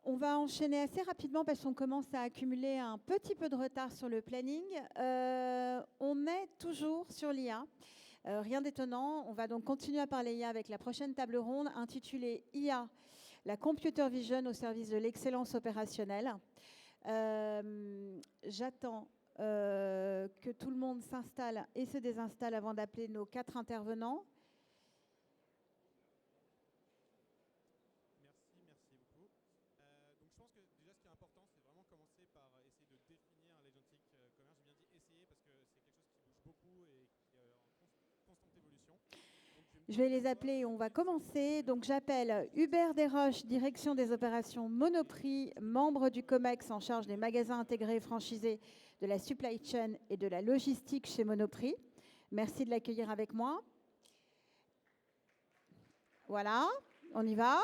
On va enchaîner assez rapidement parce qu'on commence à accumuler un petit peu de retard sur le planning. On est toujours sur l'IA. Rien d'étonnant. On va donc continuer à parler IA avec la prochaine table ronde intitulée IA, la computer vision au service de l'excellence opérationnelle. J'attends que tout le monde s'installe et se désinstalle avant d'appeler nos 4 intervenants. Merci beaucoup. Donc je pense que déjà ce qui est important, c'est vraiment commencer par essayer de définir l'agentic commerce. J'ai bien dit essayer parce que c'est quelque chose qui bouge beaucoup et qui est en constante évolution. Je vais les appeler et on va commencer. Donc j'appelle Hubert Desroches, direction des opérations Monoprix, membre du COMEX en charge des magasins intégrés et franchisés de la supply chain et de la logistique chez Monoprix. Merci de l'accueillir avec moi. Voilà, on y va.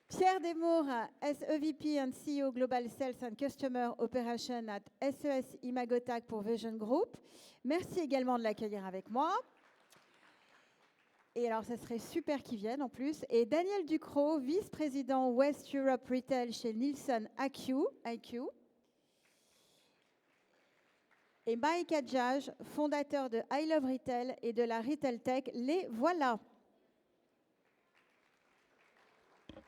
Pierre Desmours, SEVP and CEO Global Sales and Customer Operation at SES Imagotac pour Vision Group. Merci également de l'accueillir avec moi. Et alors, ça serait super qu'ils viennent en plus. Et Daniel Ducrot, vice-président West Europe Retail chez Nielsen IQ. Et Mike Adjage, fondateur de I Love Retail et de la Retail Tech. Les voilà. Dans la tronche.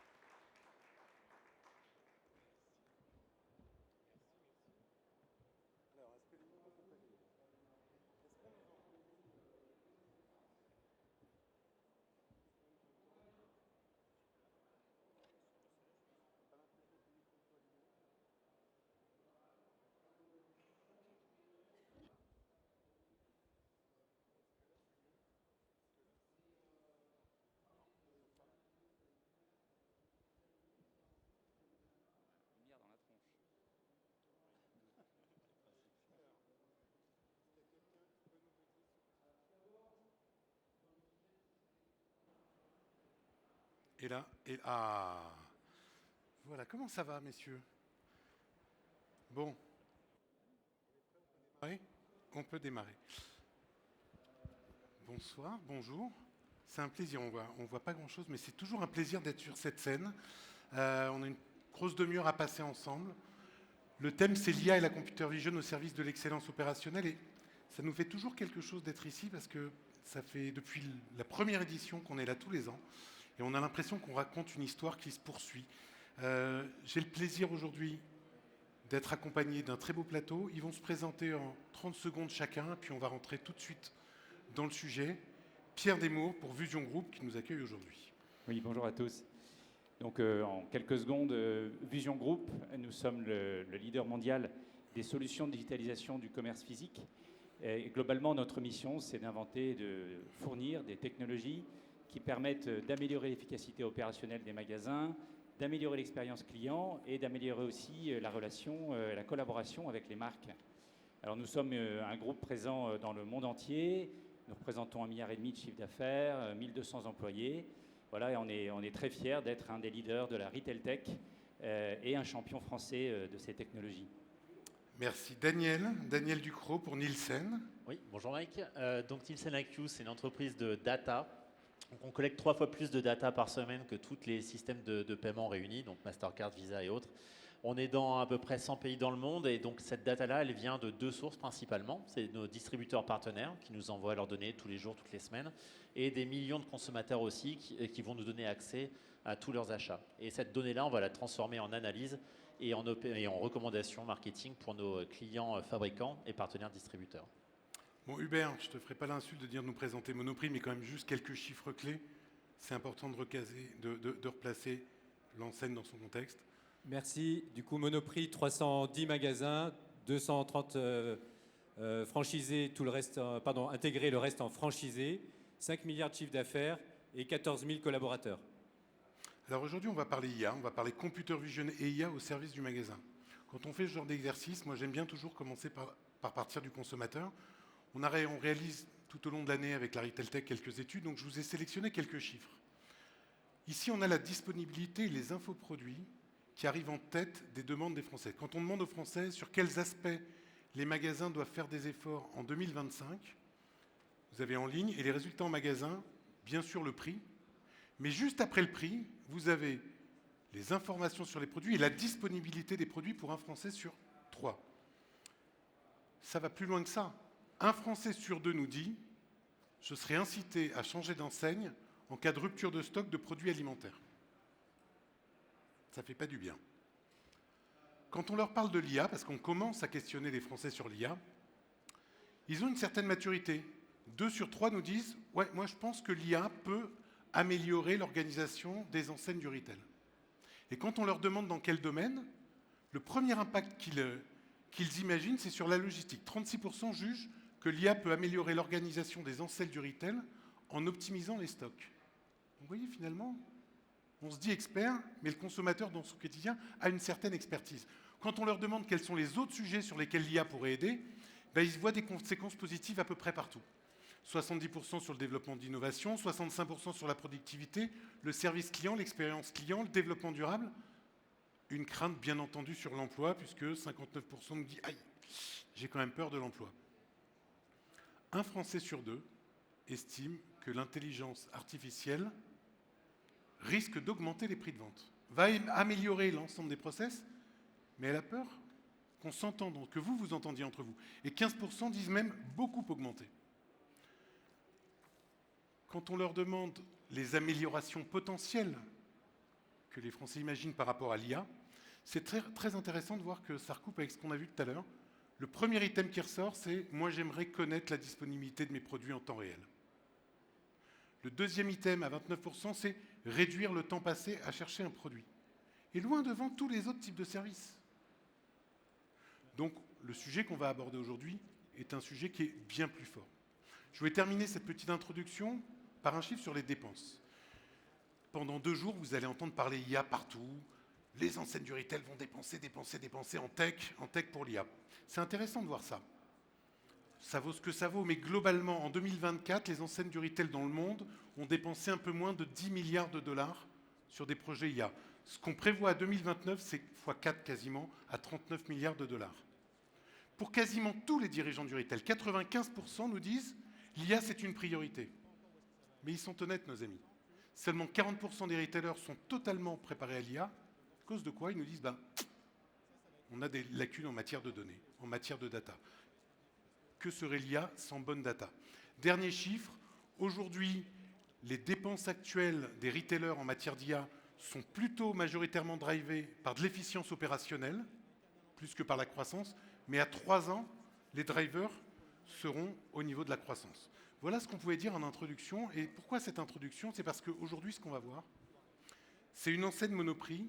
Et là, ah, voilà, comment ça va, messieurs? Bon, on peut démarrer. Bonsoir, bonjour. C'est un plaisir, on voit pas grand-chose, mais c'est toujours un plaisir d'être sur cette scène. On a une grosse demi-heure à passer ensemble. Le thème, c'est l'IA et la computer vision au service de l'excellence opérationnelle. Et ça nous fait toujours quelque chose d'être ici parce que ça fait depuis la première édition qu'on est là tous les ans. Et on a l'impression qu'on raconte une histoire qui se poursuit. J'ai le plaisir aujourd'hui d'être accompagné d'un très beau plateau. Ils vont se présenter en 30 secondes chacun, puis on va rentrer tout de suite dans le sujet. Pierre Desmours pour Vision Group qui nous accueille aujourd'hui. Oui, bonjour à tous. Donc en quelques secondes, Vision Group, nous sommes le leader mondial des solutions de digitalisation du commerce physique. Et globalement, notre mission, c'est d'inventer et de fournir des technologies qui permettent d'améliorer l'efficacité opérationnelle des magasins, d'améliorer l'expérience client et d'améliorer aussi la relation, la collaboration avec les marques. Alors nous sommes un groupe présent dans le monde entier. Nous représentons 1,5 milliard de chiffre d'affaires, 1200 employés. Voilà, et on est très fiers d'être un des leaders de la Retail Tech et un champion français de ces technologies. Merci. Daniel Ducrot pour Nielsen. Oui, bonjour Mike. Donc Nielsen IQ, c'est une entreprise de data. Donc on collecte 3 fois plus de data par semaine que tous les systèmes de paiement réunis, donc Mastercard, Visa et autres. On est dans à peu près 100 pays dans le monde et donc cette data-là, elle vient de 2 sources principalement. C'est nos distributeurs partenaires qui nous envoient leurs données tous les jours, toutes les semaines et des millions de consommateurs aussi qui vont nous donner accès à tous leurs achats. Et cette donnée-là, on va la transformer en analyse et en recommandations marketing pour nos clients fabricants et partenaires distributeurs. Bon, Hubert, je ne te ferai pas l'insulte de dire de nous présenter Monoprix, mais quand même juste quelques chiffres clés. C'est important de replacer l'enseigne dans son contexte. Merci. Du coup, Monoprix, 310 magasins, 230 franchisés, tout le reste, intégrés, le reste en franchisé, 5 milliards de chiffre d'affaires et 14 000 collaborateurs. Alors aujourd'hui, on va parler IA, on va parler computer vision et IA au service du magasin. Quand on fait ce genre d'exercice, moi j'aime bien toujours commencer par partir du consommateur. On réalise tout au long de l'année avec la Retail Tech quelques études, donc je vous ai sélectionné quelques chiffres. Ici, on a la disponibilité et les infoproduits qui arrivent en tête des demandes des Français. Quand on demande aux Français sur quels aspects les magasins doivent faire des efforts en 2025, vous avez en ligne, et les résultats en magasin, bien sûr le prix, mais juste après le prix, vous avez les informations sur les produits et la disponibilité des produits pour un Français sur 3. Ça va plus loin que ça. Un Français sur 2 nous dit « Je serai incité à changer d'enseigne en cas de rupture de stock de produits alimentaires. » Ça ne fait pas du bien. Quand on leur parle de l'IA, parce qu'on commence à questionner les Français sur l'IA, ils ont une certaine maturité. 2 sur 3 nous disent « Ouais, moi je pense que l'IA peut améliorer l'organisation des enseignes du retail. » Et quand on leur demande dans quel domaine, le premier impact qu'ils imaginent, c'est sur la logistique. 36% jugent que l'IA peut améliorer l'organisation des enseignes du retail en optimisant les stocks. Vous voyez, finalement, on se dit expert, mais le consommateur, dans son quotidien, a une certaine expertise. Quand on leur demande quels sont les autres sujets sur lesquels l'IA pourrait aider, ben, ils voient des conséquences positives à peu près partout. 70% sur le développement d'innovation, 65% sur la productivité, le service client, l'expérience client, le développement durable. Une crainte, bien entendu, sur l'emploi, puisque 59% nous dit « Aïe, j'ai quand même peur de l'emploi ». Un Français sur 2 estime que l'intelligence artificielle risque d'augmenter les prix de vente, va améliorer l'ensemble des process, mais elle a peur qu'on s'entende, que vous entendiez entre vous. Et 15% disent même beaucoup augmenter. Quand on leur demande les améliorations potentielles que les Français imaginent par rapport à l'IA, c'est très, très intéressant de voir que ça recoupe avec ce qu'on a vu tout à l'heure. Le premier item qui ressort, c'est « Moi, j'aimerais connaître la disponibilité de mes produits en temps réel ». Le deuxième item, à 29%, c'est « Réduire le temps passé à chercher un produit ». Et loin devant tous les autres types de services. Donc, le sujet qu'on va aborder aujourd'hui est un sujet qui est bien plus fort. Je vais terminer cette petite introduction par un chiffre sur les dépenses. Pendant 2 jours, vous allez entendre parler IA partout. Les enseignes du retail vont dépenser en tech pour l'IA. C'est intéressant de voir ça. Ça vaut ce que ça vaut, mais globalement, en 2024, les enseignes du retail dans le monde ont dépensé un peu moins de 10 milliards de dollars sur des projets IA. Ce qu'on prévoit à 2029, c'est x4 quasiment, à 39 milliards de dollars. Pour quasiment tous les dirigeants du retail, 95% nous disent l'IA, c'est une priorité. Mais ils sont honnêtes, nos amis. Seulement 40% des retailers sont totalement préparés à l'IA. À cause de quoi? Ils nous disent on a des lacunes en matière de données, en matière de data. Que serait l'IA sans bonne data? Dernier chiffre, aujourd'hui, les dépenses actuelles des retailers en matière d'IA sont plutôt majoritairement drivées par de l'efficience opérationnelle, plus que par la croissance, mais à 3 ans, les drivers seront au niveau de la croissance. Voilà ce qu'on pouvait dire en introduction. Et pourquoi cette introduction? C'est parce qu'aujourd'hui, ce qu'on va voir, c'est une enseigne Monoprix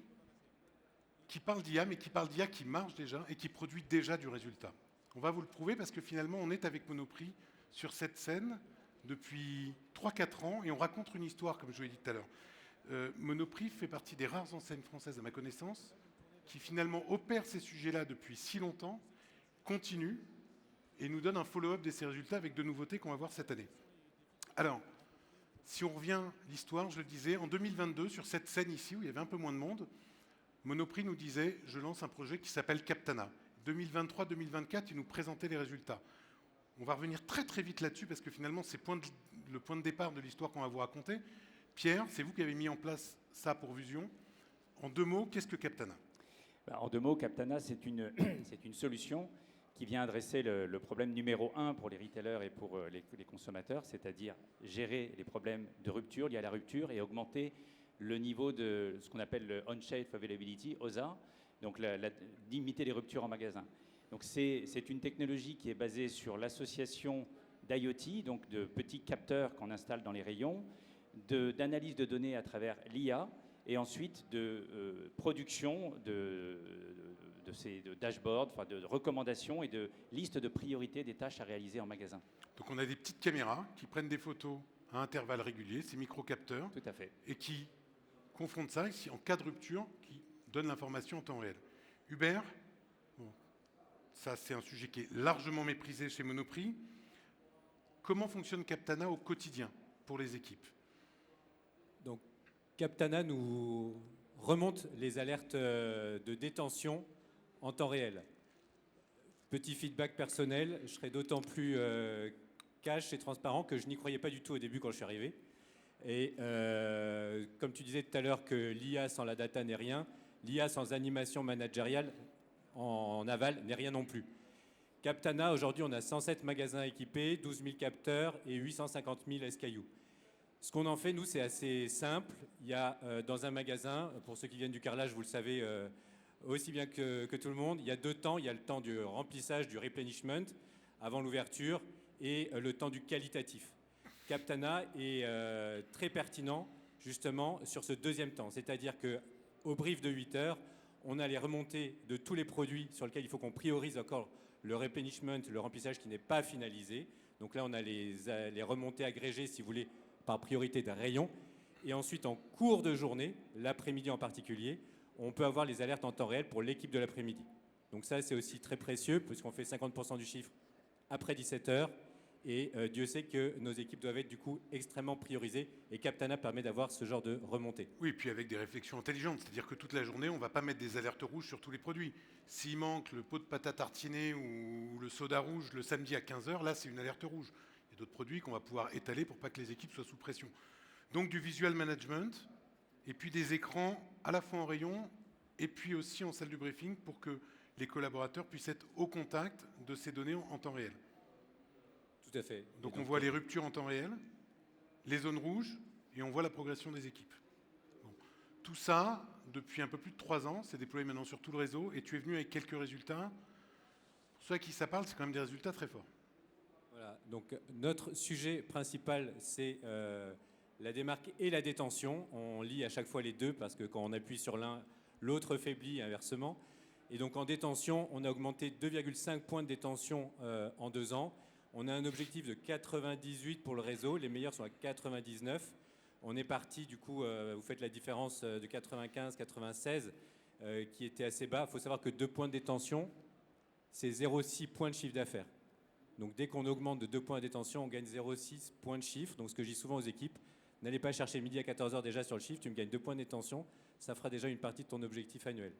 qui parle d'IA, mais qui parle d'IA qui marche déjà et qui produit déjà du résultat. On va vous le prouver parce que finalement, on est avec Monoprix sur cette scène depuis 3-4 ans et on raconte une histoire, comme je vous l'ai dit tout à l'heure. Monoprix fait partie des rares enseignes françaises, à ma connaissance, qui finalement opèrent ces sujets-là depuis si longtemps, continue et nous donne un follow-up de ces résultats avec de nouveautés qu'on va voir cette année. Alors, si on revient à l'histoire, je le disais, en 2022, sur cette scène ici, où il y avait un peu moins de monde, Monoprix nous disait « Je lance un projet qui s'appelle Captana ». 2023-2024, il nous présentait les résultats. On va revenir très très vite là-dessus parce que finalement, c'est le point de départ de l'histoire qu'on va vous raconter. Pierre, c'est vous qui avez mis en place ça pour Vusion. En 2 mots, qu'est-ce que Captana? En 2 mots, Captana, c'est une solution qui vient adresser le problème numéro 1 pour les retailers et pour les consommateurs, c'est-à-dire gérer les problèmes de rupture liés à la rupture et augmenter le niveau de ce qu'on appelle le on-shelf availability, OSA, donc limiter les ruptures en magasin. Donc c'est une technologie qui est basée sur l'association d'IoT, donc de petits capteurs qu'on installe dans les rayons, d'analyse de données à travers l'IA et ensuite de production de ces dashboards, enfin de recommandations et de listes de priorités des tâches à réaliser en magasin. Donc on a des petites caméras qui prennent des photos à intervalles réguliers, ces micro-capteurs. Tout à fait. Et qui confrontent ça ici en cas de rupture, qui donnent l'information en temps réel. Hubert, bon, ça c'est un sujet qui est largement méprisé chez Monoprix. Comment fonctionne Captana au quotidien pour les équipes? Donc Captana nous remonte les alertes de détention en temps réel. Petit feedback personnel, je serais d'autant plus cash et transparent que je n'y croyais pas du tout au début quand je suis arrivé. Et comme tu disais tout à l'heure que l'IA sans la data n'est rien, l'IA sans animation managériale en aval n'est rien non plus. Captana, aujourd'hui, on a 107 magasins équipés, 12 000 capteurs et 850 000 SKU. Ce qu'on en fait, nous, c'est assez simple. Il y a dans un magasin, pour ceux qui viennent du carrelage, vous le savez aussi bien que tout le monde, il y a 2 temps. Il y a le temps du remplissage, du replenishment, avant l'ouverture, et le temps du qualitatif. Captana est très pertinent, justement, sur ce deuxième temps. C'est-à-dire qu'au brief de 8 heures, on a les remontées de tous les produits sur lesquels il faut qu'on priorise encore le replenishment, le remplissage qui n'est pas finalisé. Donc là, on a les remontées agrégées, si vous voulez, par priorité des rayons. Et ensuite, en cours de journée, l'après-midi en particulier, on peut avoir les alertes en temps réel pour l'équipe de l'après-midi. Donc ça, c'est aussi très précieux, puisqu'on fait 50% du chiffre après 17 heures. Et Dieu sait que nos équipes doivent être du coup extrêmement priorisées. Et Captana permet d'avoir ce genre de remontée. Oui, puis avec des réflexions intelligentes. C'est-à-dire que toute la journée, on ne va pas mettre des alertes rouges sur tous les produits. S'il manque le pot de pâte à tartiner ou le soda rouge le samedi à 15 heures, là, c'est une alerte rouge. Il y a d'autres produits qu'on va pouvoir étaler pour pas que les équipes soient sous pression. Donc du visual management, et puis des écrans à la fois en rayon, et puis aussi en salle du briefing pour que les collaborateurs puissent être au contact de ces données en temps réel. Tout à fait. Donc on voit les ruptures en temps réel, les zones rouges, et on voit la progression des équipes. Bon. Tout ça, depuis un peu plus de 3 ans, c'est déployé maintenant sur tout le réseau, et tu es venu avec quelques résultats. Pour ceux à qui ça parle, c'est quand même des résultats très forts. Voilà, donc notre sujet principal, c'est la démarque et la détention. On lit à chaque fois les deux, parce que quand on appuie sur l'un, l'autre faiblit inversement. Et donc en détention, on a augmenté 2,5 points de détention en 2 ans. On a un objectif de 98 pour le réseau, les meilleurs sont à 99. On est parti, du coup, vous faites la différence de 95, 96, qui était assez bas. Il faut savoir que 2 points de détention, c'est 0,6 points de chiffre d'affaires. Donc dès qu'on augmente de 2 points de détention, on gagne 0,6 points de chiffre. Donc ce que je dis souvent aux équipes, n'allez pas chercher midi à 14h déjà sur le chiffre, tu me gagnes 2 points de détention, ça fera déjà une partie de ton objectif annuel.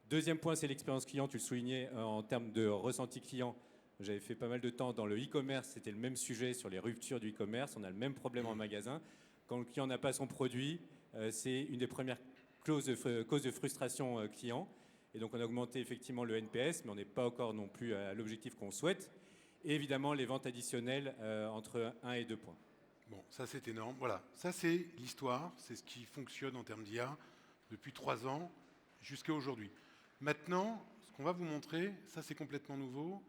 Deuxième point, c'est l'expérience client, tu le soulignais en termes de ressenti client. J'avais fait pas mal de temps dans le e-commerce, c'était le même sujet sur les ruptures du e-commerce, on a le même problème en magasin. Quand le client n'a pas son produit, c'est une des premières causes de frustration client. Et donc on a augmenté effectivement le NPS, mais on n'est pas encore non plus à l'objectif qu'on souhaite. Et évidemment les ventes additionnelles entre 1 et 2 points. Bon, ça c'est énorme. Voilà, ça c'est l'histoire, c'est ce qui fonctionne en termes d'IA depuis 3 ans jusqu'à aujourd'hui. Maintenant, ce qu'on va vous montrer, ça c'est complètement nouveau,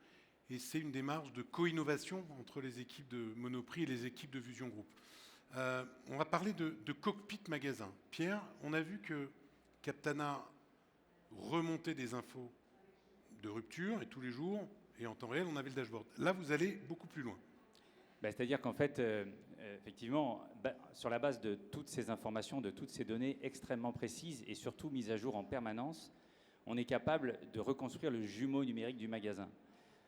et c'est une démarche de co-innovation entre les équipes de Monoprix et les équipes de Vusion Group. On va parler de cockpit magasin. Pierre, on a vu que Captana remontait des infos de rupture, et tous les jours, et en temps réel, on avait le dashboard. Là, vous allez beaucoup plus loin. C'est-à-dire qu'en fait, effectivement, sur la base de toutes ces informations, de toutes ces données extrêmement précises et surtout mises à jour en permanence, on est capable de reconstruire le jumeau numérique du magasin.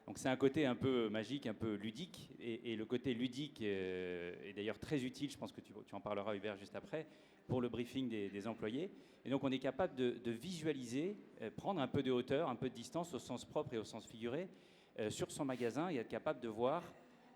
Donc c'est un côté un peu magique, un peu ludique, et le côté ludique est d'ailleurs très utile, je pense que tu en parleras Hubert juste après, pour le briefing des employés. Et donc on est capable de visualiser, prendre un peu de hauteur, un peu de distance au sens propre et au sens figuré sur son magasin et être capable de voir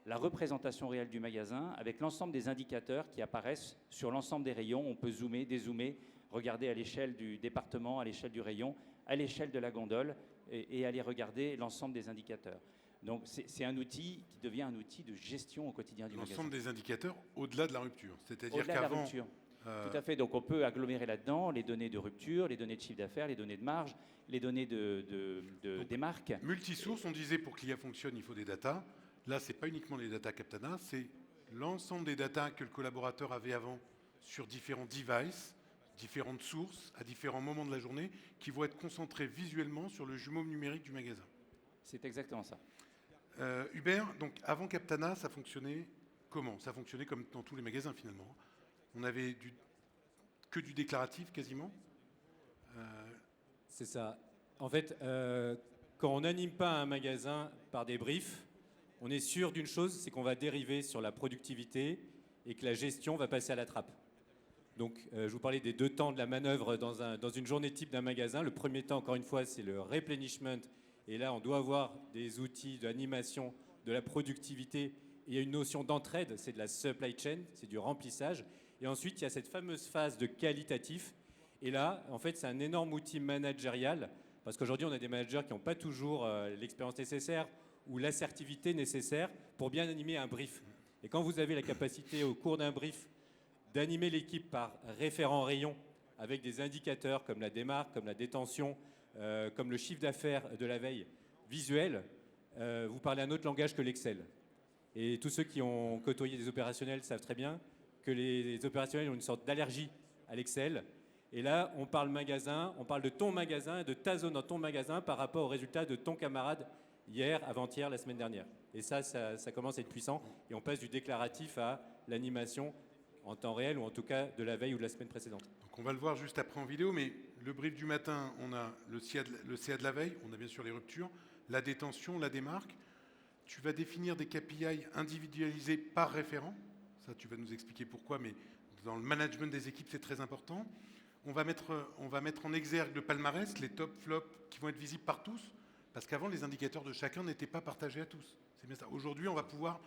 la représentation réelle du magasin avec l'ensemble des indicateurs qui apparaissent sur l'ensemble des rayons. On peut zoomer, dézoomer, regarder à l'échelle du département, à l'échelle du rayon, à l'échelle de la gondole et aller regarder l'ensemble des indicateurs. Donc c'est un outil qui devient un outil de gestion au quotidien du magasin. L'ensemble des indicateurs au-delà de la rupture. C'est-à-dire Au-delà de la qu'avant... rupture. Tout à fait. Donc on peut agglomérer là-dedans les données de rupture, les données de chiffre d'affaires, les données de marge, les données des marques. Multisource, on disait pour que l'IA fonctionne, il faut des datas. Là, ce n'est pas uniquement les datas Captana, c'est l'ensemble des datas que le collaborateur avait avant sur différents devices, différentes sources, à différents moments de la journée, qui vont être concentrées visuellement sur le jumeau numérique du magasin. C'est exactement ça. Hubert, donc avant Captana, ça fonctionnait comment? Ça fonctionnait comme dans tous les magasins finalement. On avait que du déclaratif quasiment. C'est ça. En fait, quand on n'anime pas un magasin par des briefs, on est sûr d'une chose, c'est qu'on va dériver sur la productivité et que la gestion va passer à la trappe. Donc, je vous parlais des 2 temps de la manœuvre dans une journée type d'un magasin. Le premier temps, encore une fois, c'est le replenishment. Et là, on doit avoir des outils d'animation de la productivité il y a une notion d'entraide, c'est de la supply chain, c'est du remplissage. Et ensuite, il y a cette fameuse phase de qualitatif. Et là, en fait, c'est un énorme outil managérial, parce qu'aujourd'hui, on a des managers qui n'ont pas toujours l'expérience nécessaire ou l'assertivité nécessaire pour bien animer un brief. Et quand vous avez la capacité, au cours d'un brief, d'animer l'équipe par référent rayon, avec des indicateurs comme la démarque, comme la détention, comme le chiffre d'affaires de la veille, visuel, vous parlez un autre langage que l'Excel. Et tous ceux qui ont côtoyé des opérationnels savent très bien que les opérationnels ont une sorte d'allergie à l'Excel. Et là, on parle magasin, on parle de ton magasin, de ta zone dans ton magasin par rapport aux résultats de ton camarade hier, avant-hier, la semaine dernière. Et ça commence à être puissant. Et on passe du déclaratif à l'animation en temps réel, ou en tout cas de la veille ou de la semaine précédente. Donc on va le voir juste après en vidéo, mais le brief du matin, on a le CA de la veille, on a bien sûr les ruptures, la détention, la démarque. Tu vas définir des KPI individualisés par référent. Ça, tu vas nous expliquer pourquoi, mais dans le management des équipes, c'est très important. On va mettre en exergue le palmarès, les top flops qui vont être visibles par tous, parce qu'avant, les indicateurs de chacun n'étaient pas partagés à tous. C'est bien ça. Aujourd'hui, on va pouvoir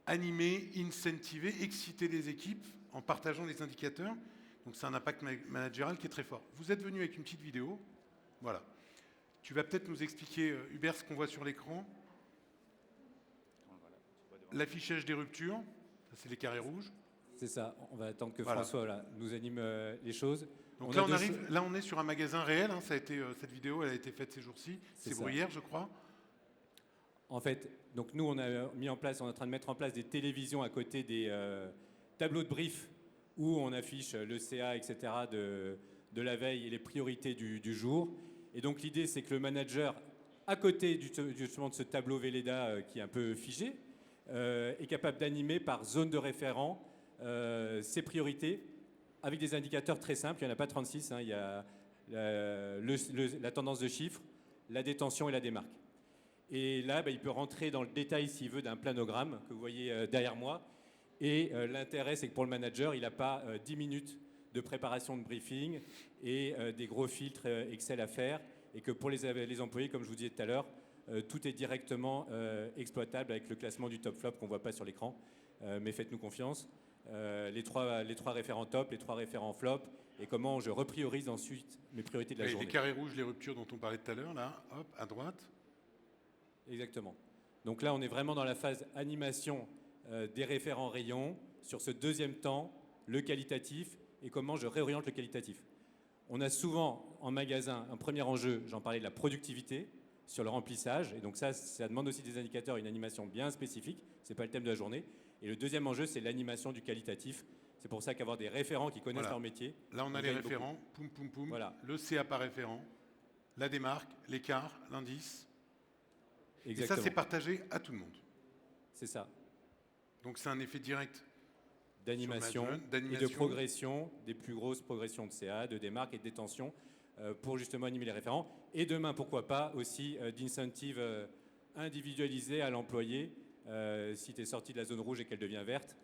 animer, incentiver, exciter les équipes en partageant les indicateurs. Donc c'est un impact managérial qui est très fort. Vous êtes venu avec une petite vidéo. Voilà. Tu vas peut-être nous expliquer, Hubert, ce qu'on voit sur l'écran. L'affichage des ruptures, ça c'est les carrés rouges. C'est ça, on va attendre que Voilà. François nous anime les choses. Donc là, on est sur un magasin réel. Hein, ça a été, cette vidéo, elle a été faite ces jours-ci. C'est Bruyères, je crois. En fait, donc nous, on est en train de mettre en place des télévisions à côté des tableaux de brief où on affiche le CA, etc. de la veille et les priorités du jour. Et donc l'idée, c'est que le manager, à côté justement de ce tableau Velleda qui est un peu figé, est capable d'animer par zone de référent ses priorités avec des indicateurs très simples. Il n'y en a pas 36, hein, il y a la tendance de chiffres, la détention et la démarque. Et là, il peut rentrer dans le détail, s'il veut, d'un planogramme que vous voyez derrière moi. Et l'intérêt, c'est que pour le manager, il n'a pas 10 minutes de préparation de briefing et des gros filtres Excel à faire. Et que pour les employés, comme je vous disais tout à l'heure, tout est directement exploitable avec le classement du top flop qu'on ne voit pas sur l'écran. Mais faites-nous confiance. Les trois référents top, les 3 référents flop, et comment je repriorise ensuite mes priorités de la journée. Les carrés rouges, les ruptures dont on parlait tout à l'heure, là, hop, à droite. Exactement. Donc là, on est vraiment dans la phase animation des référents rayons. Sur ce deuxième temps, le qualitatif et comment je réoriente le qualitatif. On a souvent en magasin un premier enjeu, j'en parlais, de la productivité sur le remplissage. Et donc ça demande aussi des indicateurs, une animation bien spécifique. Ce n'est pas le thème de la journée. Et le deuxième enjeu, c'est l'animation du qualitatif. C'est pour ça qu'avoir des référents qui connaissent leur métier. Là, on a les référents, poum, poum, poum. Voilà. Le CA par référent, la démarque, l'écart, l'indice. Exactement. Et ça, c'est partagé à tout le monde. C'est ça. Donc c'est un effet direct d'animation et de progression, des plus grosses progressions de CA, de démarque et de détention pour justement animer les référents. Et demain, pourquoi pas, aussi d'incentive individualisé à l'employé. Si tu es sorti de la zone rouge et qu'elle devient verte,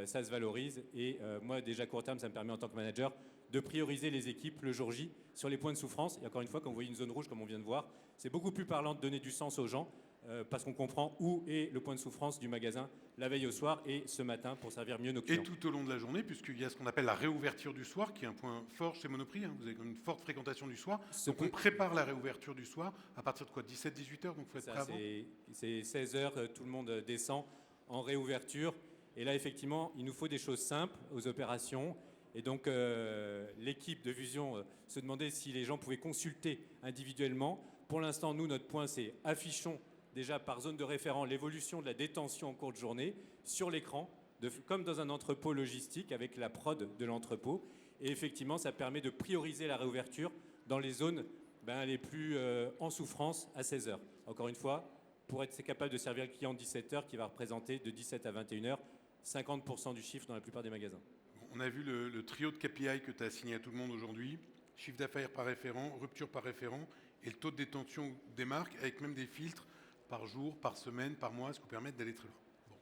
ça se valorise. Et moi, déjà court terme, ça me permet en tant que manager de prioriser les équipes le jour J sur les points de souffrance. Et encore une fois, quand vous voyez une zone rouge comme on vient de voir, c'est beaucoup plus parlant de donner du sens aux gens parce qu'on comprend où est le point de souffrance du magasin la veille au soir et ce matin pour servir mieux nos clients. Et tout au long de la journée, puisqu'il y a ce qu'on appelle la réouverture du soir, qui est un point fort chez Monoprix. Hein. Vous avez une forte fréquentation du soir. Donc on prépare la réouverture du soir à partir de quoi, 17-18 heures, donc il faut être prêt avant. C'est 16 heures, tout le monde descend en réouverture. Et là, effectivement, il nous faut des choses simples aux opérations. Et donc, l'équipe de Vusion se demandait si les gens pouvaient consulter individuellement. Pour l'instant, nous, notre point, c'est affichons déjà par zone de référent l'évolution de la détention en cours de journée sur l'écran, comme dans un entrepôt logistique avec la prod de l'entrepôt. Et effectivement, ça permet de prioriser la réouverture dans les zones les plus en souffrance à 16 heures. Encore une fois, pour être capable de servir le client 17 heures, qui va représenter de 17 à 21 heures 50% du chiffre dans la plupart des magasins. On a vu le trio de KPI que tu as assigné à tout le monde aujourd'hui. Chiffre d'affaires par référent, rupture par référent et le taux de détention des marques avec même des filtres par jour, par semaine, par mois, ce qui vous permet d'aller très loin. Bon.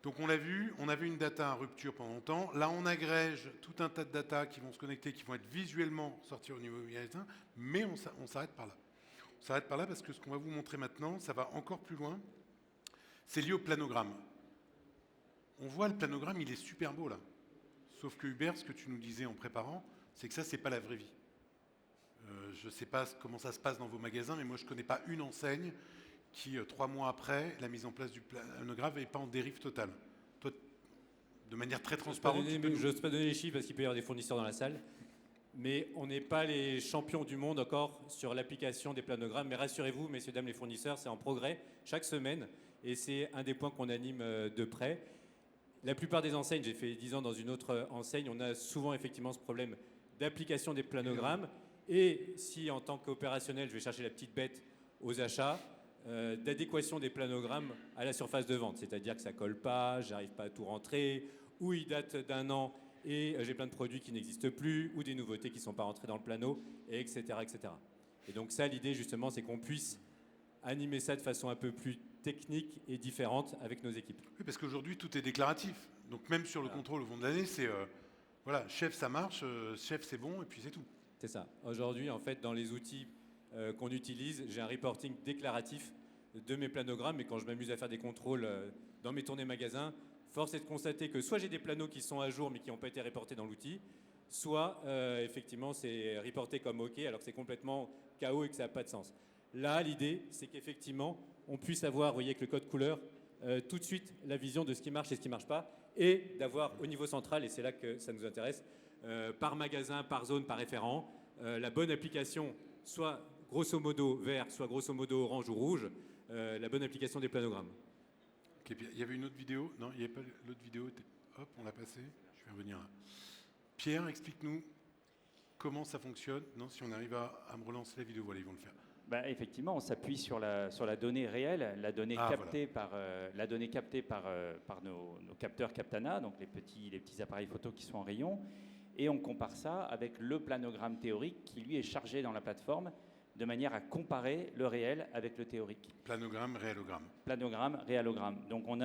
Donc on l'a vu, on avait une data à rupture pendant longtemps. Là, on agrège tout un tas de data qui vont se connecter, qui vont être visuellement sortis au niveau magasin, mais on s'arrête par là. On s'arrête par là parce que ce qu'on va vous montrer maintenant, ça va encore plus loin. C'est lié au planogramme. On voit le planogramme, il est super beau là. Sauf que Hubert, ce que tu nous disais en préparant, c'est que ça, c'est pas la vraie vie. Je ne sais pas comment ça se passe dans vos magasins, mais moi, je ne connais pas une enseigne qui, 3 mois après la mise en place du planogramme, n'est pas en dérive totale. Toi, de manière très transparente... Je n'ose pas donner les chiffres parce qu'il peut y avoir des fournisseurs dans la salle, mais on n'est pas les champions du monde encore sur l'application des planogrammes. Mais rassurez-vous, messieurs, dames les fournisseurs, c'est en progrès chaque semaine, et c'est un des points qu'on anime de près. La plupart des enseignes, j'ai fait 10 ans dans une autre enseigne, on a souvent effectivement ce problème d'application des planogrammes. Et si en tant qu'opérationnel, je vais chercher la petite bête aux achats, d'adéquation des planogrammes à la surface de vente. C'est-à-dire que ça colle pas, j'arrive pas à tout rentrer, ou il date d'un an et j'ai plein de produits qui n'existent plus, ou des nouveautés qui ne sont pas rentrées dans le plano, et etc., etc. Et donc ça, l'idée justement, c'est qu'on puisse animer ça de façon un peu plus technique et différente avec nos équipes. Oui, parce qu'aujourd'hui, tout est déclaratif. Donc même sur le contrôle au fond de l'année, c'est voilà, chef, ça marche, chef, c'est bon, et puis c'est tout. C'est ça. Aujourd'hui, en fait, dans les outils qu'on utilise, j'ai un reporting déclaratif de mes planogrammes. Et quand je m'amuse à faire des contrôles dans mes tournées magasins, force est de constater que soit j'ai des planos qui sont à jour mais qui n'ont pas été reportés dans l'outil, soit effectivement c'est reporté comme OK alors que c'est complètement KO et que ça n'a pas de sens. Là, l'idée, c'est qu'effectivement, on puisse avoir, vous voyez, avec le code couleur, tout de suite la vision de ce qui marche et ce qui ne marche pas, et d'avoir au niveau central, et c'est là que ça nous intéresse, par magasin, par zone, par référent, la bonne application, soit grosso modo vert, soit grosso modo orange ou rouge, la bonne application des planogrammes. Okay, il y avait une autre vidéo. Non, il n'y avait pas l'autre vidéo. Hop, on l'a passée. Je vais revenir là. Pierre, explique-nous comment ça fonctionne. Non, si on arrive à me relancer la vidéo, voilà, ils vont le faire. Bah, effectivement, on s'appuie sur la donnée réelle, la donnée captée voilà. par nos capteurs Captana, donc les petits appareils photo qui sont en rayon, et on compare ça avec le planogramme théorique qui lui est chargé dans la plateforme de manière à comparer le réel avec le théorique. Planogramme, réalogramme. Planogramme, réalogramme. Donc on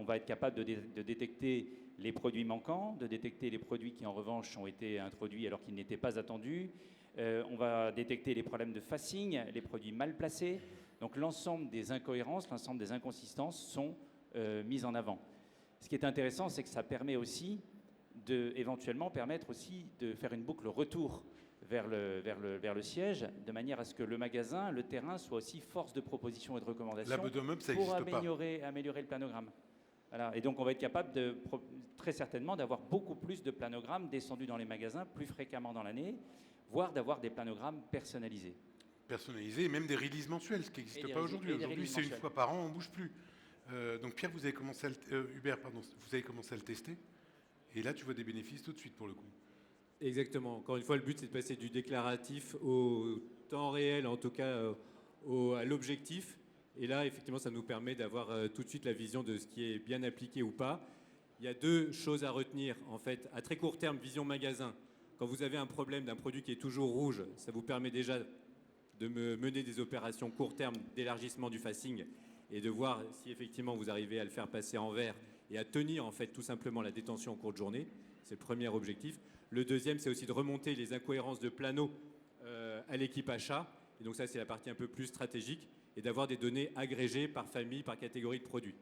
va être capable de détecter les produits manquants, de détecter les produits qui en revanche ont été introduits alors qu'ils n'étaient pas attendus. On va détecter les problèmes de facing, les produits mal placés. Donc l'ensemble des incohérences, l'ensemble des inconsistances sont mises en avant. Ce qui est intéressant, c'est que ça permet aussi éventuellement permettre aussi de faire une boucle retour vers le siège, de manière à ce que le magasin, le terrain, soit aussi force de proposition et de recommandation pour améliorer le planogramme. Voilà. Et donc on va être capable très certainement d'avoir beaucoup plus de planogrammes descendus dans les magasins plus fréquemment dans l'année, voire d'avoir des planogrammes personnalisés. Personnalisés et même des releases mensuelles, ce qui n'existe pas aujourd'hui. Aujourd'hui, c'est une fois par an, on ne bouge plus. Donc Pierre, vous avez commencé Hubert, pardon, vous avez commencé à le tester. Et là, tu vois des bénéfices tout de suite pour le coup. Exactement. Encore une fois, le but, c'est de passer du déclaratif au temps réel, en tout cas à l'objectif. Et là, effectivement, ça nous permet d'avoir tout de suite la vision de ce qui est bien appliqué ou pas. Il y a 2 choses à retenir, en fait. À très court terme, vision magasin. Quand vous avez un problème d'un produit qui est toujours rouge, ça vous permet déjà de mener des opérations court terme d'élargissement du facing et de voir si effectivement vous arrivez à le faire passer en vert et à tenir en fait tout simplement la détention en cours de journée. C'est le premier objectif. Le deuxième, c'est aussi de remonter les incohérences de plano à l'équipe achat. Et donc ça, c'est la partie un peu plus stratégique et d'avoir des données agrégées par famille, par catégorie de produits.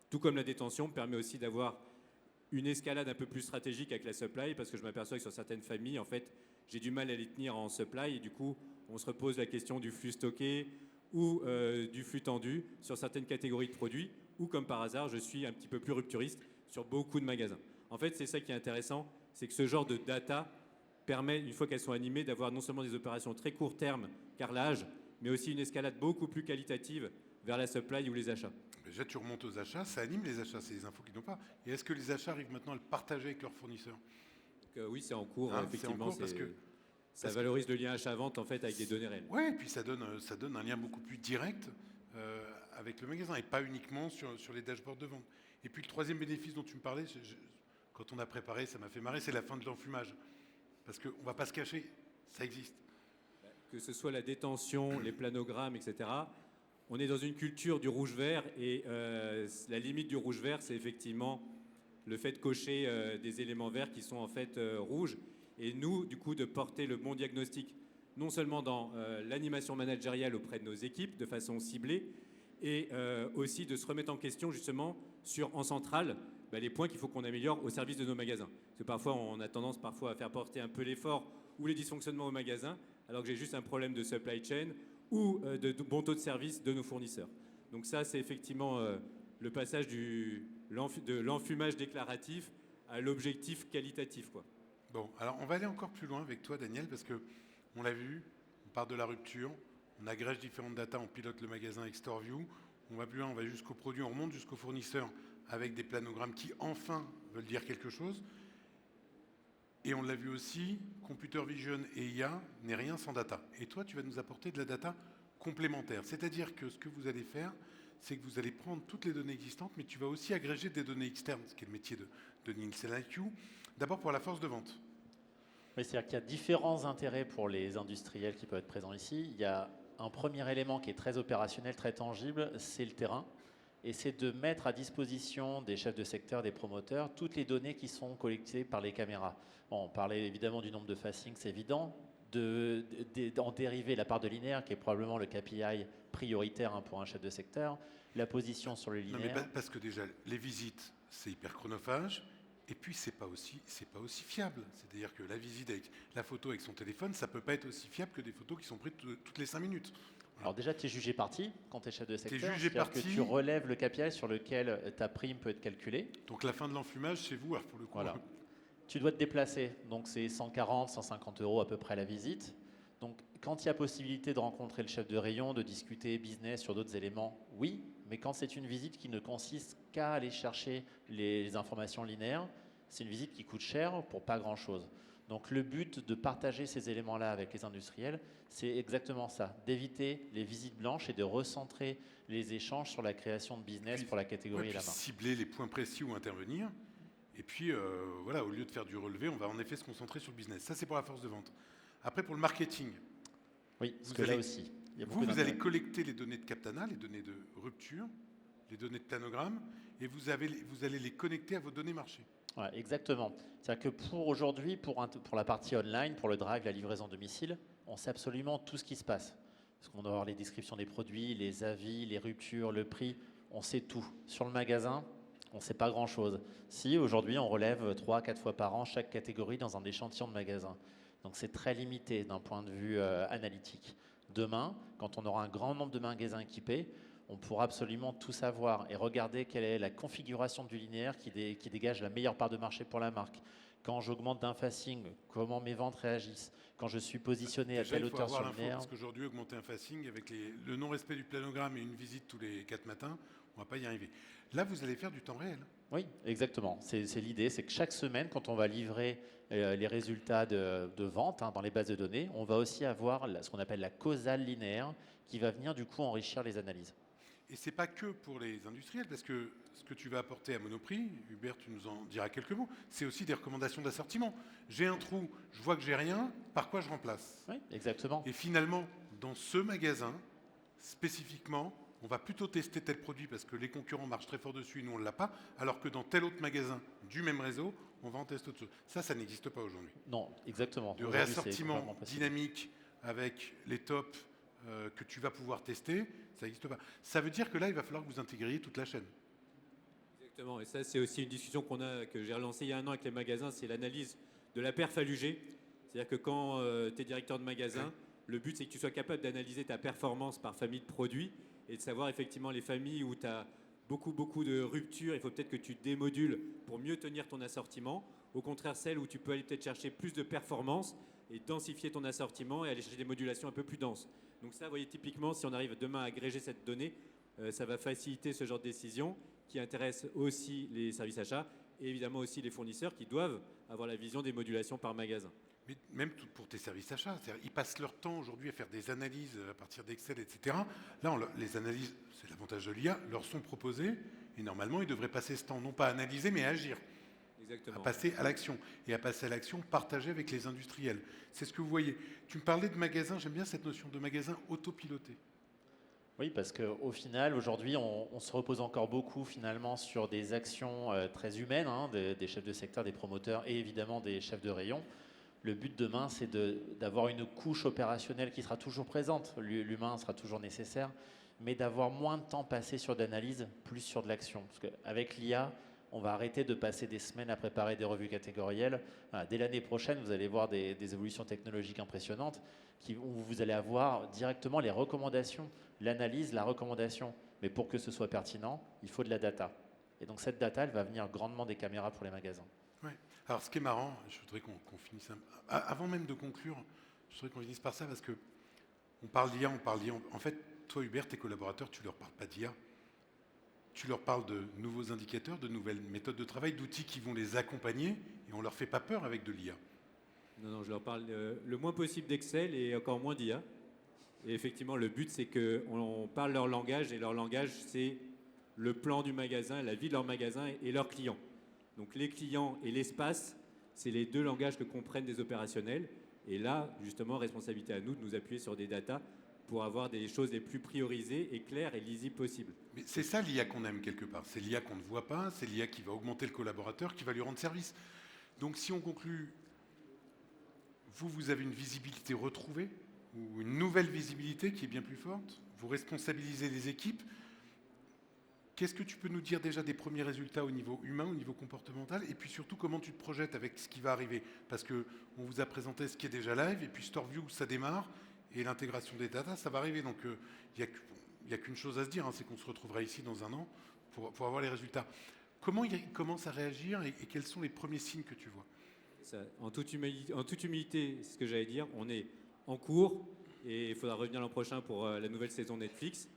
Tout comme la détention permet aussi d'avoir une escalade un peu plus stratégique avec la supply, parce que je m'aperçois que sur certaines familles, en fait, j'ai du mal à les tenir en supply, et du coup, on se repose la question du flux stocké ou du flux tendu sur certaines catégories de produits, ou comme par hasard, je suis un petit peu plus rupturiste sur beaucoup de magasins. En fait, c'est ça qui est intéressant, c'est que ce genre de data permet, une fois qu'elles sont animées, d'avoir non seulement des opérations très court terme, carrelage, mais aussi une escalade beaucoup plus qualitative vers la supply ou les achats. Déjà, tu remontes aux achats, ça anime les achats, c'est les infos qu'ils n'ont pas. Et est-ce que les achats arrivent maintenant à le partager avec leurs fournisseurs ? Oui, c'est en cours, effectivement. C'est en cours ça valorise le lien achat-vente en fait avec des données réelles. Oui, et puis ça donne un lien beaucoup plus direct avec le magasin et pas uniquement sur les dashboards de vente. Et puis le troisième bénéfice dont tu me parlais, quand on a préparé, ça m'a fait marrer, c'est la fin de l'enfumage. Parce qu'on ne va pas se cacher, ça existe. Que ce soit la détention, les planogrammes, etc., on est dans une culture du rouge-vert et la limite du rouge-vert, c'est effectivement le fait de cocher des éléments verts qui sont en fait rouges. Et nous, du coup, de porter le bon diagnostic, non seulement dans l'animation managériale auprès de nos équipes, de façon ciblée, et aussi de se remettre en question justement sur, en centrale, les points qu'il faut qu'on améliore au service de nos magasins. Parce que parfois, on a tendance parfois à faire porter un peu l'effort ou les dysfonctionnements au magasin, alors que j'ai juste un problème de supply chain ou de bon taux de service de nos fournisseurs. Donc ça, c'est effectivement le passage de l'enfumage déclaratif à l'objectif qualitatif, quoi. Bon, alors on va aller encore plus loin avec toi, Daniel, parce que on l'a vu, on part de la rupture, on agrège différentes datas, on pilote le magasin avec StoreView, on va plus loin, on va jusqu'au produit, on remonte jusqu'au fournisseur avec des planogrammes qui enfin veulent dire quelque chose. Et on l'a vu aussi, Computer Vision et IA n'est rien sans data. Et toi, tu vas nous apporter de la data complémentaire. C'est-à-dire que ce que vous allez faire, c'est que vous allez prendre toutes les données existantes, mais tu vas aussi agréger des données externes, ce qui est le métier de Nielsen IQ. D'abord pour la force de vente. Oui, c'est-à-dire qu'il y a différents intérêts pour les industriels qui peuvent être présents ici. Il y a un premier élément qui est très opérationnel, très tangible, c'est le terrain. Et c'est de mettre à disposition des chefs de secteur, des promoteurs, toutes les données qui sont collectées par les caméras. Bon, on parlait évidemment du nombre de facings, c'est évident. D'en dériver la part de linéaire, qui est probablement le KPI prioritaire pour un chef de secteur. La position sur le linéaire. Non, mais parce que déjà, les visites, c'est hyper chronophage. Et puis, c'est pas aussi fiable. C'est-à-dire que la visite avec la photo avec son téléphone, ça peut pas être aussi fiable que des photos qui sont prises toutes les 5 minutes. Alors déjà, tu es jugé parti quand tu es chef de secteur. Tu es jugé parti. Que tu relèves le KPI sur lequel ta prime peut être calculée. Donc la fin de l'enfumage, c'est vous, alors pour le coup. Voilà. Tu dois te déplacer, donc c'est 140, 150 € à peu près la visite. Donc quand il y a possibilité de rencontrer le chef de rayon, de discuter business sur d'autres éléments, oui. Mais quand c'est une visite qui ne consiste qu'à aller chercher les informations linéaires, c'est une visite qui coûte cher pour pas grand-chose. Donc le but de partager ces éléments-là avec les industriels, c'est exactement ça, d'éviter les visites blanches et de recentrer les échanges sur la création de business pour la catégorie et la marque. Cibler les points précis où intervenir. Et puis, voilà, au lieu de faire du relevé, on va en effet se concentrer sur le business. Ça, c'est pour la force de vente. Après, pour le marketing. Oui, parce que là aussi, il y a beaucoup vous allez collecter les données de Captana, les données de rupture, les données de planogramme, et vous allez les connecter à vos données marché. Ouais, exactement. C'est-à-dire que pour aujourd'hui, pour la partie online, pour le drive, la livraison domicile, on sait absolument tout ce qui se passe. Parce qu'on doit avoir les descriptions des produits, les avis, les ruptures, le prix, on sait tout. Sur le magasin, on ne sait pas grand-chose. Si aujourd'hui, on relève 3-4 fois par an chaque catégorie dans un échantillon de magasins. Donc c'est très limité d'un point de vue analytique. Demain, quand on aura un grand nombre de magasins équipés, on pourra absolument tout savoir et regarder quelle est la configuration du linéaire qui dégage la meilleure part de marché pour la marque. Quand j'augmente d'un facing, comment mes ventes réagissent. Quand je suis positionné à telle hauteur sur le linéaire. Parce qu'aujourd'hui, augmenter un facing avec le non-respect du planogramme et une visite tous les 4 matins, on ne va pas y arriver. Là, vous allez faire du temps réel. Oui, exactement. C'est l'idée, c'est que chaque semaine, quand on va livrer les résultats de vente dans les bases de données, on va aussi avoir ce qu'on appelle la causale linéaire qui va venir du coup enrichir les analyses. Et ce n'est pas que pour les industriels, parce que ce que tu vas apporter à Monoprix, Hubert, tu nous en diras quelques mots, c'est aussi des recommandations d'assortiment. J'ai un trou, je vois que j'ai rien, par quoi je remplace? Oui, exactement. Et finalement, dans ce magasin, spécifiquement, on va plutôt tester tel produit parce que les concurrents marchent très fort dessus et nous on ne l'a pas, alors que dans tel autre magasin du même réseau, on va en tester autre chose. Ça n'existe pas aujourd'hui. Non, exactement. De réassortiment dynamique avec les tops que tu vas pouvoir tester, ça n'existe pas. Ça veut dire que là, il va falloir que vous intégriez toute la chaîne. Exactement, et ça c'est aussi une discussion que j'ai relancée il y a un an avec les magasins, c'est l'analyse de la perf à l'UG. C'est-à-dire que quand tu es directeur de magasin, le but c'est que tu sois capable d'analyser ta performance par famille de produits et de savoir effectivement les familles où tu as beaucoup de ruptures, il faut peut-être que tu démodules pour mieux tenir ton assortiment. Au contraire, celles où tu peux aller peut-être chercher plus de performance et densifier ton assortiment et aller chercher des modulations un peu plus denses. Donc ça, vous voyez, typiquement, si on arrive demain à agréger cette donnée, ça va faciliter ce genre de décision qui intéresse aussi les services achats et évidemment aussi les fournisseurs qui doivent avoir la vision des modulations par magasin. Mais même pour tes services achats, ils passent leur temps aujourd'hui à faire des analyses à partir d'Excel, etc. Là, les analyses, c'est l'avantage de l'IA, leur sont proposées et normalement, ils devraient passer ce temps non pas à analyser, mais à agir. Exactement. À passer à l'action. Et à passer à l'action partagée avec les industriels. C'est ce que vous voyez. Tu me parlais de magasin, j'aime bien cette notion de magasin autopiloté. Oui, parce qu'au final, aujourd'hui, on se repose encore beaucoup finalement sur des actions très humaines, des chefs de secteur, des promoteurs et évidemment des chefs de rayon. Le but demain, c'est d'avoir une couche opérationnelle qui sera toujours présente. L'humain sera toujours nécessaire, mais d'avoir moins de temps passé sur de l'analyse, plus sur de l'action. Parce qu'avec l'IA, on va arrêter de passer des semaines à préparer des revues catégorielles. Voilà, dès l'année prochaine, vous allez voir des évolutions technologiques impressionnantes où vous allez avoir directement les recommandations, l'analyse, la recommandation. Mais pour que ce soit pertinent, il faut de la data. Et donc cette data, elle va venir grandement des caméras pour les magasins. Ouais. Alors, ce qui est marrant, je voudrais qu'on finisse avant même de conclure, je voudrais qu'on finisse par ça parce que on parle d'IA. En fait, toi, Hubert, tes collaborateurs, tu leur parles pas d'IA. Tu leur parles de nouveaux indicateurs, de nouvelles méthodes de travail, d'outils qui vont les accompagner et on leur fait pas peur avec de l'IA. Non, je leur parle le moins possible d'Excel et encore moins d'IA. Et effectivement, le but, c'est qu'on parle leur langage et leur langage, c'est le plan du magasin, la vie de leur magasin et leurs clients. Donc les clients et l'espace, c'est les deux langages que comprennent des opérationnels. Et là, justement, responsabilité à nous de nous appuyer sur des datas pour avoir des choses les plus priorisées et claires et lisibles possibles. Mais c'est ça l'IA qu'on aime quelque part. C'est l'IA qu'on ne voit pas, c'est l'IA qui va augmenter le collaborateur, qui va lui rendre service. Donc si on conclut, vous avez une visibilité retrouvée, ou une nouvelle visibilité qui est bien plus forte, vous responsabilisez les équipes. Qu'est-ce que tu peux nous dire déjà des premiers résultats au niveau humain, au niveau comportemental, et puis surtout comment tu te projettes avec ce qui va arriver? Parce qu'on vous a présenté ce qui est déjà live, et puis Storeview, ça démarre, et l'intégration des data, ça va arriver. Donc il n'y a qu'une chose à se dire, hein, c'est qu'on se retrouvera ici dans un an pour avoir les résultats. Comment il commence à réagir et quels sont les premiers signes que tu vois? Ça, en toute humilité, c'est ce que j'allais dire, on est en cours et il faudra revenir l'an prochain pour la nouvelle saison Netflix.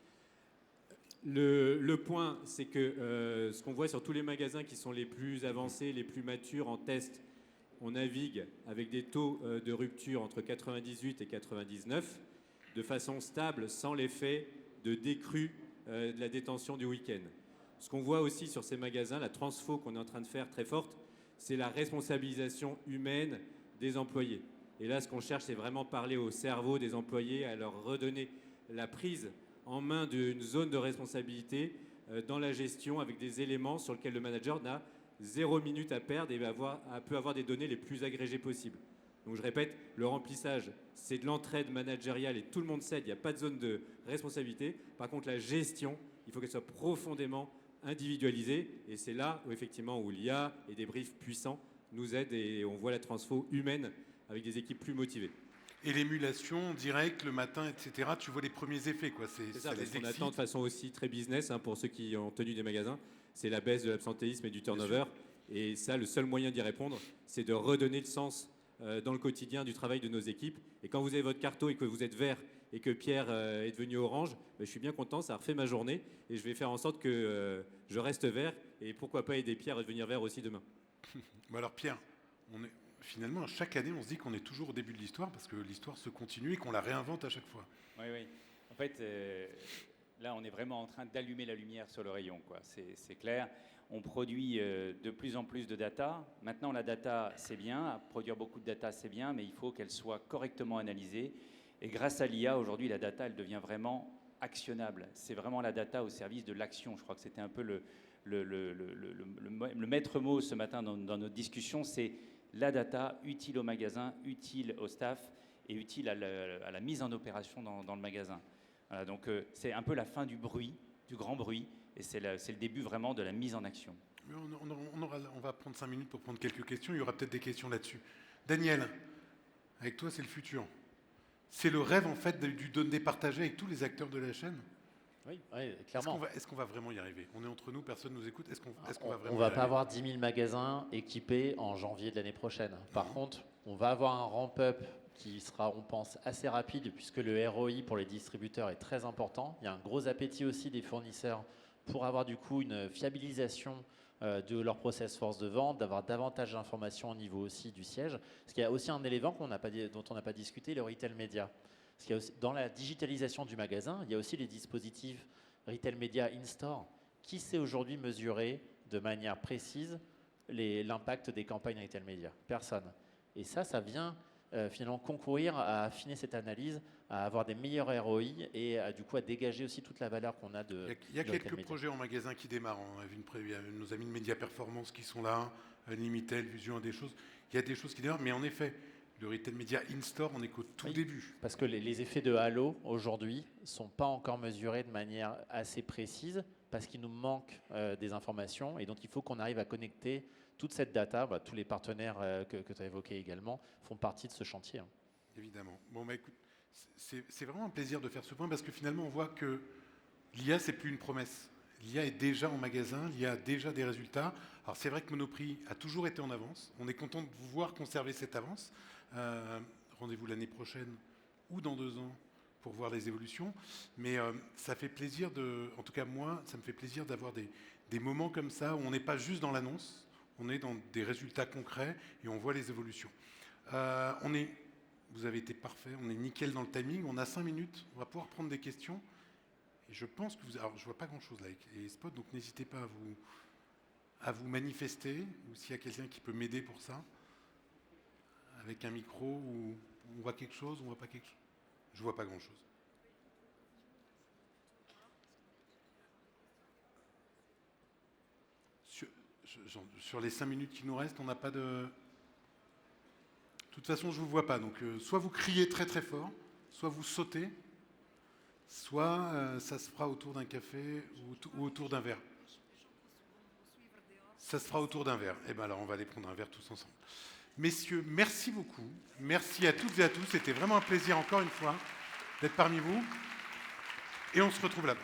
Le point, c'est que ce qu'on voit sur tous les magasins qui sont les plus avancés, les plus matures en test, on navigue avec des taux de rupture entre 98 et 99 de façon stable, sans l'effet de décrue de la détention du week-end. Ce qu'on voit aussi sur ces magasins, la transfo qu'on est en train de faire très forte, c'est la responsabilisation humaine des employés. Et là, ce qu'on cherche, c'est vraiment parler au cerveau des employés, à leur redonner la prise en main d'une zone de responsabilité dans la gestion avec des éléments sur lesquels le manager n'a 0 minute à perdre et peut avoir des données les plus agrégées possibles. Donc je répète, le remplissage, c'est de l'entraide managériale et tout le monde cède, il n'y a pas de zone de responsabilité. Par contre, la gestion, il faut qu'elle soit profondément individualisée et c'est là où effectivement où l'IA et des briefs puissants nous aident et on voit la transfo humaine avec des équipes plus motivées. Et l'émulation directe le matin, etc., tu vois les premiers effets, quoi. C'est ça, parce qu'on attend de façon aussi très business, hein, pour ceux qui ont tenu des magasins, c'est la baisse de l'absentéisme et du turnover. Et ça, le seul moyen d'y répondre, c'est de redonner le sens dans le quotidien du travail de nos équipes. Et quand vous avez votre carto et que vous êtes vert et que Pierre est devenu orange, je suis bien content, ça refait ma journée et je vais faire en sorte que je reste vert et pourquoi pas aider Pierre à devenir vert aussi demain. Bon alors Pierre, finalement, chaque année, on se dit qu'on est toujours au début de l'histoire parce que l'histoire se continue et qu'on la réinvente à chaque fois. Oui, oui. En fait, là, on est vraiment en train d'allumer la lumière sur le rayon, quoi. C'est clair. On produit de plus en plus de data. Maintenant, la data, c'est bien. Produire beaucoup de data, c'est bien, mais il faut qu'elle soit correctement analysée. Et grâce à l'IA, aujourd'hui, la data, elle devient vraiment actionnable. C'est vraiment la data au service de l'action. Je crois que c'était un peu le maître mot ce matin dans notre discussion. C'est la data utile au magasin, utile au staff et utile à la mise en opération dans le magasin. Voilà, donc c'est un peu la fin du bruit, du grand bruit, et c'est le début vraiment de la mise en action. On va prendre 5 minutes pour prendre quelques questions. Il y aura peut-être des questions là-dessus. Daniel, avec toi, c'est le futur. C'est le rêve, en fait, du donner partagé avec tous les acteurs de la chaîne. Oui, clairement. Est-ce qu'on va vraiment y arriver? On est entre nous, personne ne nous écoute. Est-ce qu'on va vraiment y arriver? On ne va pas avoir 10 000 magasins équipés en janvier de l'année prochaine. Par contre, on va avoir un ramp-up qui sera, on pense, assez rapide puisque le ROI pour les distributeurs est très important. Il y a un gros appétit aussi des fournisseurs pour avoir du coup une fiabilisation de leur process force de vente, d'avoir davantage d'informations au niveau aussi du siège. Parce qu'il y a aussi un élément dont on n'a pas discuté, le retail média. Parce qu'il y a aussi, dans la digitalisation du magasin, il y a aussi les dispositifs retail média in-store. Qui sait aujourd'hui mesurer de manière précise l'impact des campagnes retail média? Personne. Et ça vient finalement concourir à affiner cette analyse, à avoir des meilleurs ROI et du coup à dégager aussi toute la valeur qu'on a de. Il y a quelques projets en magasin qui démarrent. On a vu nos amis de Média Performance qui sont là, Limitel, Vision, des choses. Il y a des choses qui démarrent, mais en effet, Le retail média in-store, on est qu'au tout Oui. début. Parce que les effets de halo, aujourd'hui, ne sont pas encore mesurés de manière assez précise, parce qu'il nous manque des informations, et donc il faut qu'on arrive à connecter toute cette data. Bah, tous les partenaires que tu as évoqués également font partie de ce chantier. Évidemment. Bon, bah, écoute, c'est vraiment un plaisir de faire ce point, parce que finalement, on voit que l'IA, c'est plus une promesse. L'IA est déjà en magasin, l'IA a déjà des résultats. Alors c'est vrai que Monoprix a toujours été en avance. On est content de vous voir conserver cette avance. Rendez-vous l'année prochaine ou dans 2 ans pour voir les évolutions. Mais ça fait plaisir en tout cas moi, ça me fait plaisir d'avoir des moments comme ça où on n'est pas juste dans l'annonce, on est dans des résultats concrets et on voit les évolutions. Vous avez été parfait, on est nickel dans le timing. On a 5 minutes, on va pouvoir prendre des questions. Et je pense que alors je vois pas grand-chose là avec les spots, donc n'hésitez pas à vous manifester, ou s'il y a quelqu'un qui peut m'aider pour ça, avec un micro, ou on voit quelque chose, on voit pas quelque chose. Je vois pas grand-chose. Sur les 5 minutes qui nous restent, on n'a pas de... De toute façon, je vous vois pas, donc soit vous criez très très fort, soit vous sautez, soit ça se fera autour d'un café ou autour d'un verre. Ça se fera autour d'un verre. Eh bien alors, on va aller prendre un verre tous ensemble. Messieurs, merci beaucoup. Merci à toutes et à tous. C'était vraiment un plaisir, encore une fois, d'être parmi vous. Et on se retrouve là-bas.